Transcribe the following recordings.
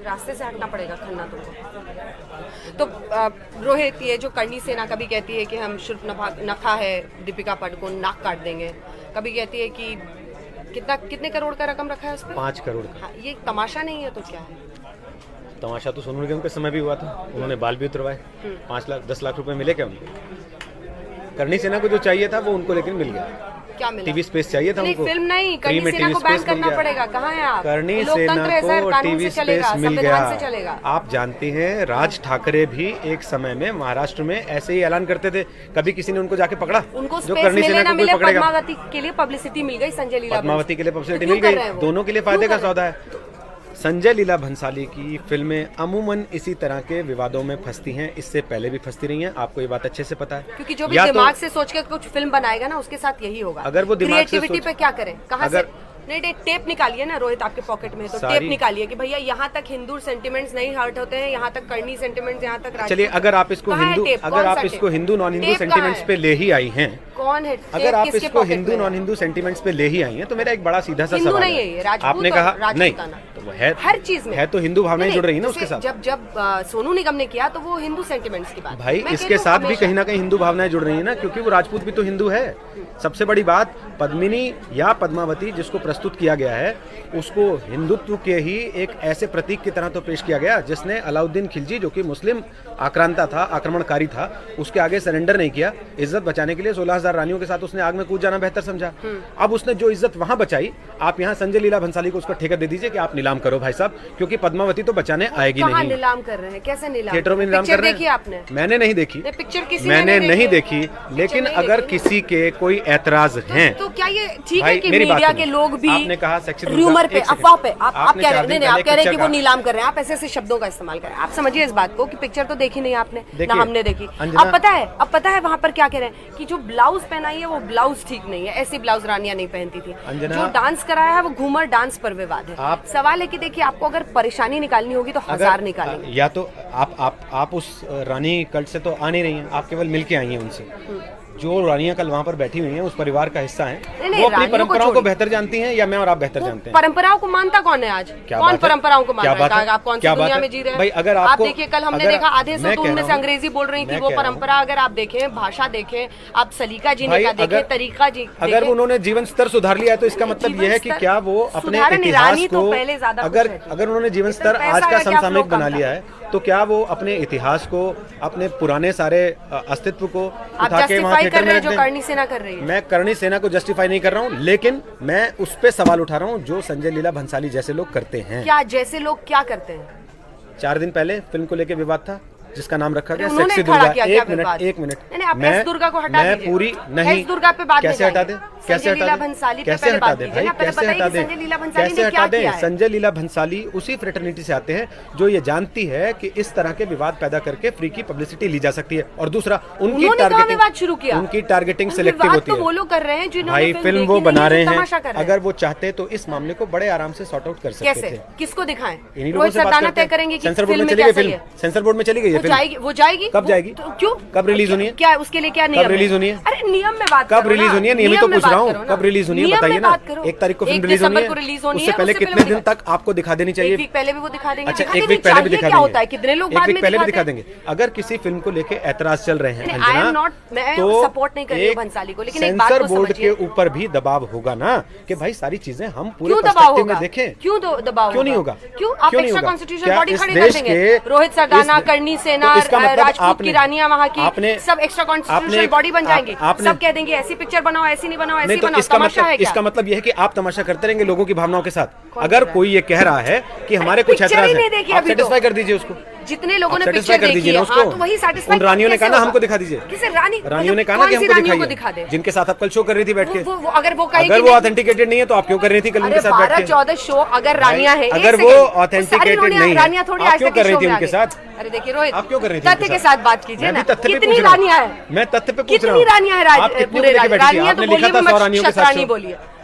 रास्ते से हटना पड़ेगा खन्ना तुमको। तो रोहित, ये जो करणी सेना कभी कहती है कि हम शुर्फ नखा है दीपिका पादुकोण, नाक काट देंगे, कभी कहती है कि कितने करोड़ का रकम रखा है उस पर? 5 करोड़। हाँ, ये तमाशा नहीं है तो क्या है? तमाशा तो सोनू निगम के समय भी हुआ था, उन्होंने बाल भी उतरवाए। 5 लाख 10 लाख रुपए मिले क्या उनको? करणी सेना को जो चाहिए था वो उनको लेकिन मिल गया। क्या मिला? टीवी स्पेस चाहिए था उनको। फिल्म नहीं, करणी सेना को बैन करना पड़ेगा। कहाँ है आप? करणी सेना को टीवी स्पेस मिल गया। आप जानते हैं राज ठाकरे भी एक समय में महाराष्ट्र में ऐसे ही ऐलान करते थे, कभी किसी ने उनको जाके पकड़ा? उनको जो करणी सेना को कोई पकड़ेगा। पद्मावती के लिए पब्लिसिटी मिल गई, संजय लीला पद्मावती के लिए पब्लिसिटी मिल गई, दोनों के लिए फायदे का सौदा है। संजय लीला भंसाली की फिल्में अमूमन इसी तरह के विवादों में फंसती हैं, इससे पहले भी फंसती रही हैं, आपको ये बात अच्छे से पता है। क्योंकि जो भी दिमाग से सोच के कुछ फिल्म बनाएगा ना, उसके साथ यही होगा। अगर वो दिमाग से क्रिएटिविटी पे क्या करें, कहाँ से? नहीं, टेप निकालिए ना रोहित, आपके पॉकेट में तो टेप निकालिए कि भैया यहाँ तक हिंदू सेंटिमेंट्स नहीं हर्ट होते हैं, यहाँ तक करनी सेंटिमेंट्स, यहाँ तक। चलिए, अगर आप इसको हिंदू नॉन हिंदू सेंटिमेंट्स पे ले ही आई हैं, कौन है? अगर आप इसको हिंदू नॉन हिंदू सेंटिमेंट्स पे ले ही आई हैं, तो मेरा एक बड़ा सीधा सा सवाल है। आपने कहा नहीं, तो है हर चीज में है, तो हिंदू भावनाएं जुड़ रही है ना उसके साथ। जब सोनू निगम ने किया तो वो हिंदू सेंटिमेंट्स की बात, भाई इसके साथ भी कहीं ना कहीं हिंदू भावनाएं जुड़ रही है ना, क्योंकि वो राजपूत भी तो हिंदू है। सबसे बड़ी बात, पद्मिनी या पद्मावती जिसको प्रस्तुत किया गया है, उसको हिंदुत्व के ही एक ऐसे प्रतीक की तरह तो पेश किया गया जिसने अलाउद्दीन खिलजी, जो कि मुस्लिम आक्रांता था, आक्रमणकारी था, उसके आगे सरेंडर नहीं किया। इज्जत बचाने के लिए 16,000 रानियों के साथ उसने आग में कूद जाना बेहतर समझा। अब उसने जो इज्जत वहां बचाई, आप यहाँ संजय लीला भंसाली को उसका ठेका दे दीजिए कि आप नीलाम करो भाई साहब, क्योंकि पद्मावती तो बचाने आएगी नहीं। नीलाम कर रहे हैं? कैसे नीलाम? थिएटरों में नीलाम कर रहे हैं। आपने? मैंने नहीं देखी पिक्चर, किसी मैंने नहीं देखी, लेकिन अगर किसी के कोई ऐतराज हैं तो क्या ये ठीक है कि मीडिया के लोग भी आपने कहा र्यूमर पे, अफवाह पे आप कह रहे हैं, आप कह रहे हैं कि वो नीलाम कर रहे हैं, आप ऐसे ऐसे शब्दों का इस्तेमाल कर रहे हैं। आप समझिए इस बात को कि पिक्चर तो देखी नहीं आपने, ना हमने देखी। अब पता है वहाँ पर क्या कह रहे हैं कि जो ब्लाउज पहनाई है वो ब्लाउज ठीक नहीं है, ऐसी ब्लाउज रानियां नहीं पहनती थी। जो डांस कराया है वो घूमर डांस पर विवाद है। सवाल है कि देखिए, आपको अगर परेशानी निकालनी होगी तो 1000 निकालेंगे। या तो आप उस रानी कल्ट से तो आ नहीं रही हैं, आप केवल मिलके आई हैं उनसे। जो रानियां कल वहाँ पर बैठी हुई हैं उस परिवार का हिस्सा हैं, वो अपनी परंपराओं को बेहतर जानती हैं, या मैं और आप बेहतर जानते हैं? परंपराओं को मानता कौन है आज? कौन परंपराओं को मान रहा है? आप कौन सी दुनिया में जी रहे हैं भाई? अगर आप देखिए, कल हमने देखा आधे से उनमें से अंग्रेजी बोल रही थी, वो परंपरा अगर आप देखें, भाषा देखें, आप सलीका जीने का देखें, तरीका जी, अगर उन्होंने जीवन स्तर सुधार लिया तो इसका मतलब ये है कि क्या वो अपने इतिहास को, अगर उन्होंने जीवन स्तर आज का समसामयिक बना लिया है, तो क्या वो अपने इतिहास को, अपने पुराने सारे अस्तित्व को उठा के वहाँ थिएटर में रख दें? करणी सेना कर रही है। मैं करणी सेना को जस्टिफाई नहीं कर रहा हूँ, लेकिन मैं उस पे सवाल उठा रहा हूँ जो संजय लीला भंसाली जैसे लोग करते हैं। क्या जैसे लोग क्या करते हैं? 4 दिन पहले फिल्म को लेकर विवाद था जिसका नाम रखा गया सेक्सी दुर्गा। एक मिनट मैं दुर्गा को हटा दीजिए। पूरी नहीं, दुर्गा पे बात कैसे हटा दे? कैसे हटा दे? कैसे हटा दे भाई? कैसे हटा दे? कैसे हटा दे? संजय लीला भंसाली उसी फ्रेटर्निटी से आते हैं जो ये जानती है कि इस तरह के विवाद पैदा करके फ्री की पब्लिसिटी ली जा सकती है। और दूसरा, उनकी टारगेटिंग सिलेक्टिव होती है। वो लोग कर रहे हैं भाई, फिल्म वो बना रहे हैं, अगर वो चाहते तो इस मामले को बड़े आराम से सॉर्ट आउट कर सकते थे। किसको दिखाएं? इन्हीं लोगों से बात करते हैं। सेंसर बोर्ड में चली गई फिल्म, सेंसर बोर्ड में चली गई है फिल्म। वो जाएगी? कब जाएगी? क्यों? कब रिलीज होनी है? क्या उसके लिए क्या नियम? कब रिलीज होनी है? अरे नियम में बात कब रिलीज होनी है? नियम ही तो पूछ रहा हूँ, कब रिलीज होनी है बताइए ना। 1 तारीख को फिल्म रिलीज होनी है, उससे पहले कितने दिन तक आपको दिखा देनी चाहिए? 1 वीक पहले भी वो दिखा देंगे। अच्छा, 1 वीक पहले भी दिखा देंगे। कितने लोग 1 वीक पहले भी दिखा देंगे। अगर किसी फिल्म को लेके ऐतराज चल रहे हैं अंजना, तो सपोर्ट नहीं कर रही हूं भंसाली को, लेकिन एक बात सेंसर को बोर्ड के ऊपर भी दबाव होगा ना कि भाई सारी चीजें हम पूरे पर्सपेक्टिव में देखें। क्यों दबाव? क्यों नहीं होगा? क्यों आप एक्स्ट्रा कॉन्स्टिट्यूशनल बॉडी खड़ी कर देंगे? रोहित सरदाना, करणी सेना, राजपूत की रानियां वहाँ की सब एक्स्ट्रा कॉन्स्टिट्यूशनल बॉडी बन जाएंगे। सब कह देंगे ऐसी पिक्चर बनाओ, ऐसी नहीं बनाओ, ऐसी बनाओ। तमाशा है क्या? इसका मतलब यह है कि आप तमाशा करते रहेंगे लोगों की भावनाओं के साथ। अगर कोई ये कह रहा है कि हमारे कुछ ऐतराज है, आप सेटिस्फाई कर दीजिए उसको। जितने लोगों ने पिक्चर देखी है, उसको तो वही सेटिस्फाई। उन रानियों ने कहा ना हमको दिखा दीजिए। किसे रानियों ने कहा ना कि हमको दिखाइए, जिनके साथ आप कल शो कर रही थी बैठ के। अगर वो ऑथेंटिकेटेड नहीं है तो आप क्यों कर रही थी कल उनके साथ बैठ के? 12-14 शो अगर रानियां हैं, अगर वो ऑथेंटिकेटेड नहीं है, रानियां थोड़ी आप क्यों कर रही थी उनके साथ? अरे देखिए रोहित, आप क्यों कर रही थी? तथ्य के साथ बात कीजिए ना। कितनी रानियां हैं? मैं तथ्य पे पूछ रहा हूँ। कितनी रानियां हैं? आप कितनी लेके बैठी थी? आपने लिखा था 100 रानियों के साथ। बोलिए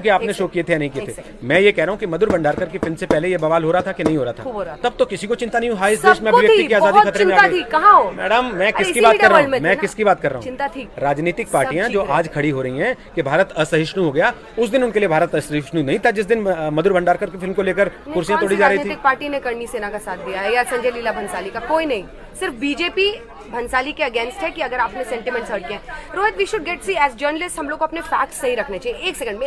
हूँ कि आपने शो किए थे या नहीं किए थे, मैं ये कह रहा हूँ कि मधुर भंडारकर की फिल्म से पहले ये बवाल हो रहा था कि नहीं हो रहा था? तब तो किसी को चिंता नहीं हुई, इस देश में अभिव्यक्ति की आजादी खतरे में आ गई। मैडम मैं किसकी बात कर रहा हूँ, मैं किसकी बात कर रहा हूँ? चिंता थी। राजनीतिक पार्टियां जो आज खड़ी हो रही हैं कि भारत असहिष्णु हो गया, उस दिन उनके लिए भारत असहिष्णु नहीं था जिस दिन मधुर भंडारकर की फिल्म को लेकर कुर्सियां तोड़ी जा रही थी। पार्टी ने करनी सेना का साथ दिया है या संजय लीला भंसाली का? कोई नहीं। सिर्फ बीजेपी भंसाली के अगेंस्ट है कि अगर आपने सेंटिमेंट्स हर्ट किए हैं। Rohit, we should get see as journalist हम लोग को अपने फैक्ट्स सही रखने चाहिए। एक सेकंड,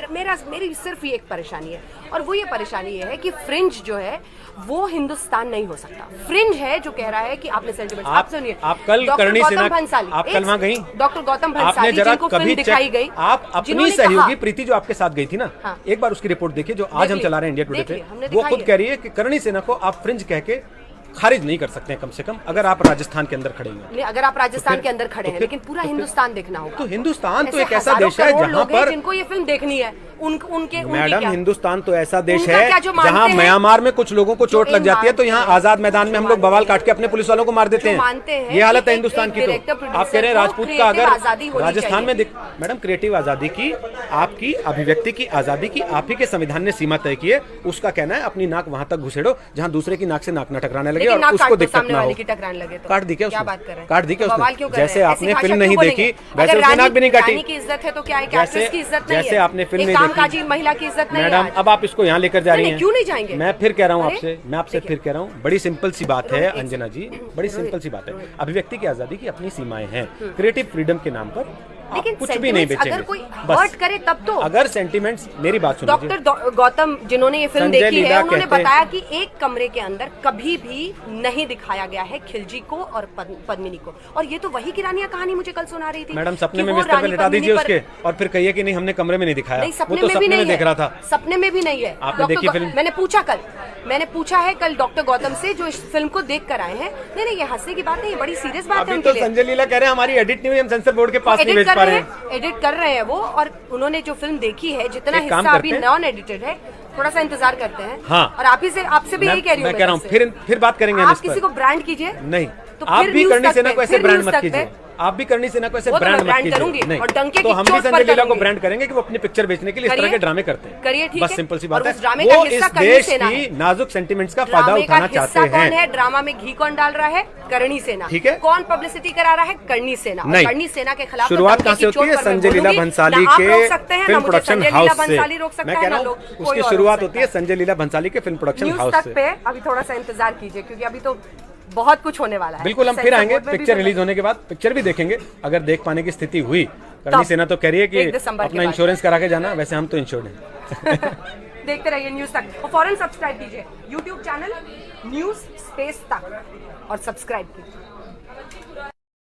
मेरी सिर्फ ये एक परेशानी है, और वो ये परेशानी ये है कि फ्रिंज जो है वो हिंदुस्तान नहीं हो सकता। फ्रिंज है जो कह रहा है कि आपने सेंटिमेंट्स, आप सुनिए, आप कल करणी सेना, आप कल वहां गई, डॉक्टर गौतम भंसाली जिनको फिल्म दिखाई गई, आप अपनी सहयोगी प्रीति जो आपके साथ गई थी ना, एक बार उसकी रिपोर्ट देखिए जो आज हम चला रहे हैं इंडिया टुडे पे, वो खुद कह रही है कि करणी सेना को आप फ्रिंज कह के खारिज नहीं कर सकते हैं कम से कम, अगर आप राजस्थान के अंदर खड़े हैं। अगर आप राजस्थान के अंदर खड़े हैं, लेकिन पूरा हिंदुस्तान देखना होगा। तो हिंदुस्तान तो एक ऐसा देश है जहाँ पर जिनको ये फिल्म देखनी है, उनके मैडम, हिंदुस्तान तो ऐसा देश है जहाँ म्यांमार में कुछ लोगों को चोट लग जाती है तो यहाँ आजाद मैदान में हम लोग बवाल काट के अपने पुलिस वालों को मार देते हैं। ये हालत है हिंदुस्तान की। तो आप कह रहे हैं राजपूत का अगर राजस्थान में, मैडम क्रिएटिव आजादी की, आपकी अभिव्यक्ति की आजादी की आप ही के संविधान ने सीमा तय की है। उसका कहना है अपनी नाक वहां तक घुसेड़ो जहाँ दूसरे की नाक से नाक न टकराने लगे और उसको दिक्कत ना हो। काट दी क्या उसने? काट दी क्या उसने? जैसे आपने फिल्म नहीं देखी वैसे उसने नाक भी नहीं काटी। इज्जत है तो क्या एक्ट्रेस की इज्जत नहीं है? जैसे आपने फिल्म नहीं देखी, महिला की इज्जत नहीं है। मैडम अब आप इसको यहाँ लेकर जा रही हैं, क्यों नहीं जाएंगे? मैं फिर कह रहा हूँ आपसे, मैं आपसे फिर कह रहा हूँ, बड़ी सिंपल सी बात है अंजना जी, बड़ी सिंपल सी बात है। अभिव्यक्ति की आजादी की अपनी सीमाएं हैं, क्रिएटिव फ्रीडम के नाम पर लेकिन कुछ भी नहीं बेचेंगे। अगर कोई हर्ट करे तब तो, अगर सेंटिमेंट्स, मेरी बात सुनिए, डॉक्टर गौतम जिन्होंने ये फिल्म देखी है उन्होंने बताया कि एक कमरे के अंदर कभी भी नहीं दिखाया गया है खिलजी को और पद्मिनी को। और ये तो वही किरानिया कहानी मुझे कल सुना रही थी। मैडम सपने में बिस्तर पे लिटा दीजिए उसके और फिर कहिए कि नहीं हमने कमरे में नहीं दिखाया। नहीं, सपने में भी नहीं देख रहा था, सपने में भी नहीं है। आपने देखी फिल्म? मैंने पूछा है कल डॉक्टर गौतम से जो इस फिल्म को देख कर आए हैं। नहीं, ये हंसने की बात नहीं, ये बड़ी सीरियस बात है। तो संजय लीला कह रहे हैं हमारी एडिट नहीं हुई, हम सेंसर बोर्ड के पास नहीं भेज पा रहे हैं। एडिट कर रहे हैं वो, और उन्होंने जो फिल्म देखी है जितना हिस्सा अभी नॉन एडिटेड है, थोड़ा सा इंतजार करते हैं। हाँ, और आपसे भी यही कह रही हूँ, मैं कह रहा हूँ फिर बात करेंगे। आप किसी को ब्रांड कीजिए नहीं, आप भी करणी सेना को ऐसे ब्रांड मत कीजिए, आप भी करणी सेना को ऐसे ब्रांड मत कीजिए। नहीं, तो हम भी संजय लीला को ब्रांड करेंगे कि वो अपनी पिक्चर बेचने के लिए इस तरह के ड्रामे करते हैं। करिए, ठीक है, बस सिंपल सी बात है। वो इस देश की नाजुक सेंटिमेंट्स का फायदा उठाना चाहते हैं। ड्रामा में घी कौन डाल रहा है? करणी सेना। ठीक है, कौन पब्लिसिटी करा रहा है? करणी सेना। नहीं, करणी सेना के खिलाफ शुरुआत कहाँ से होती है? संजय लीला भंसाली के फिल्म प्रोडक्शन हाउस से। मैं कह रहा हूँ उसकी शुरुआत होती है संजय लीला भंसाली के फिल्म प्रोडक्शन हाउस से। पे अभी थोड़ा सा इंतजार कीजिए क्योंकि अभी तो बहुत कुछ होने वाला है। बिल्कुल, हम फिर आएंगे पिक्चर रिलीज होने के बाद, पिक्चर भी देखेंगे अगर देख पाने की स्थिति हुई। करणी सेना तो कह रही है कि अपना इंश्योरेंस करा के जाना, वैसे हम तो इंश्योर्ड हैं। देखते रहिए न्यूज तक और फौरन सब्सक्राइब कीजिए यूट्यूब चैनल न्यूज स्पेस तक और सब्सक्राइब कीजिए।